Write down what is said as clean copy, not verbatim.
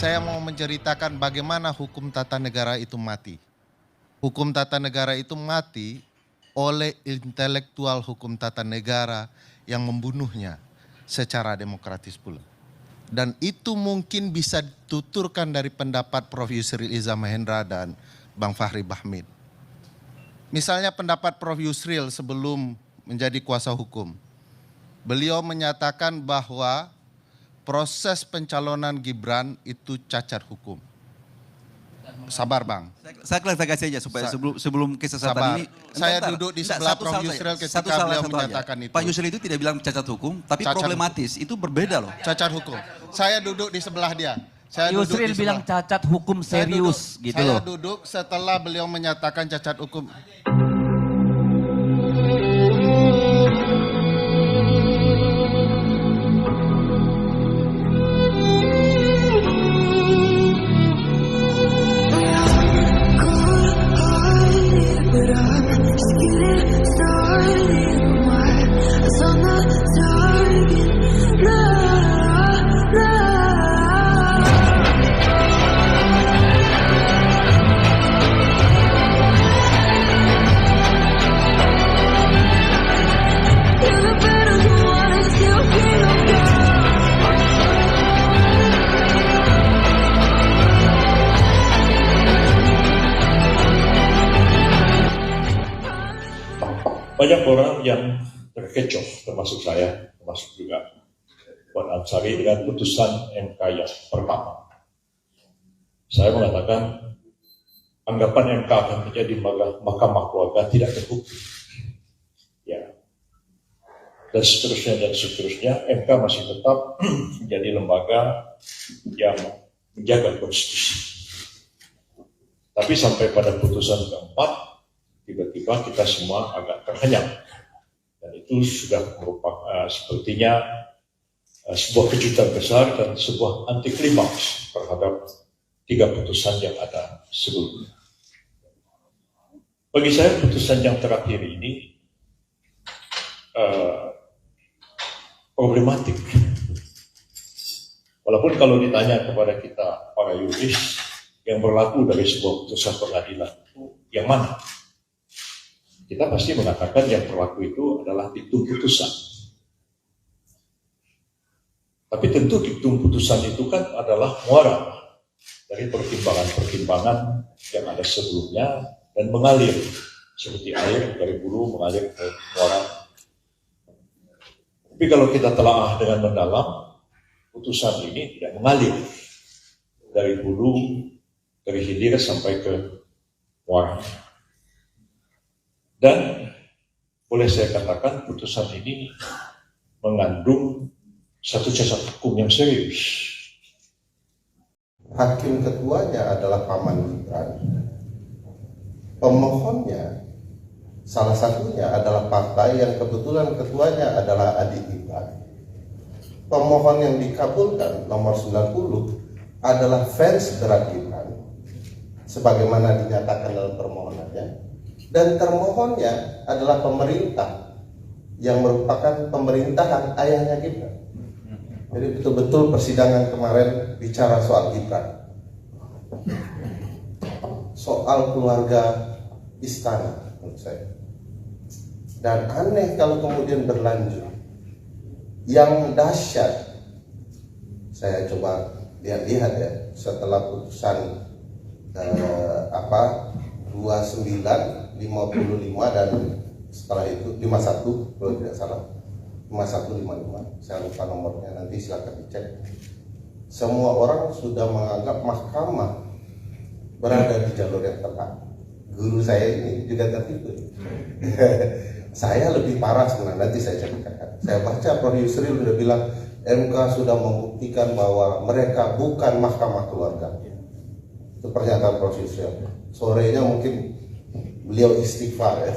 saya mau menceritakan bagaimana hukum tata negara itu mati. Hukum tata negara itu mati oleh intelektual hukum tata negara yang membunuhnya secara demokratis pula. Dan itu mungkin bisa dituturkan dari pendapat Prof. Yusril Iza Mahendra dan Bang Fahri Bahmid. Misalnya pendapat Prof. Yusril sebelum menjadi kuasa hukum. Beliau menyatakan bahwa proses pencalonan Gibran itu cacat hukum. Sabar Bang. Saya klarifikasi aja supaya sebelum kesesatan ini. Saya duduk di sebelah Prof. Yusril ketika beliau menyatakan itu. Pak Yusril itu tidak bilang cacat hukum, tapi cacat problematis. Itu berbeda loh. Cacat hukum. Saya duduk di sebelah dia. Yusril bilang cacat hukum serius gitu loh. Saya duduk setelah beliau menyatakan cacat hukum. Banyak orang yang terkecoh, termasuk saya, termasuk juga Puan Ansari dengan putusan MK yang pertama. Saya mengatakan anggapan MK akan menjadi mahkamah keluarga tidak terbukti. Ya. Dan seterusnya, MK masih tetap menjadi lembaga yang menjaga konstitusi. Tapi sampai pada putusan keempat, tiba-tiba kita semua agak terhenyang. Dan itu sudah merupakan sepertinya sebuah kejutan besar dan sebuah anti klimaks terhadap 3 putusan yang ada sebelumnya. Bagi saya putusan yang terakhir ini problematik. Walaupun kalau ditanya kepada kita para yuris yang berlaku dari sebuah putusan pengadilan itu yang mana? Kita pasti mengatakan yang berlaku itu adalah diktum putusan. Tapi tentu diktum putusan itu kan adalah muara dari pertimbangan-pertimbangan yang ada sebelumnya dan mengalir seperti air dari hulu mengalir ke muara. Tapi kalau kita telaah dengan mendalam, putusan ini tidak mengalir dari hulu, dari hilir sampai ke muara. Dan boleh saya katakan putusan ini mengandung satu cacat hukum yang serius. Hakim ketuanya adalah paman Gibran. Pemohonnya salah satunya adalah partai yang kebetulan ketuanya adalah adik Gibran. Pemohon yang dikabulkan nomor 90 adalah fans berat Gibran, sebagaimana dinyatakan dalam permohonannya. Dan termohonnya adalah pemerintah yang merupakan pemerintahan ayahnya Gibran. Jadi betul-betul persidangan kemarin bicara soal Gibran, soal keluarga istana menurut saya. Dan aneh kalau kemudian berlanjut. Yang dahsyat, saya coba lihat ya setelah putusan 29, 55 dan setelah itu 51 kalau tidak salah, 5155, saya lupa nomornya, nanti silakan dicek. Semua orang sudah menganggap mahkamah berada di jalur yang tepat. Guru saya ini juga tertipu. Saya lebih parah sebenarnya, nanti saya ceritakan. Saya baca Prof. Yusril sudah bilang MK sudah membuktikan bahwa mereka bukan mahkamah keluarga. Itu pernyataan Prof. Yusril. Sorenya mungkin beliau istighfar ya.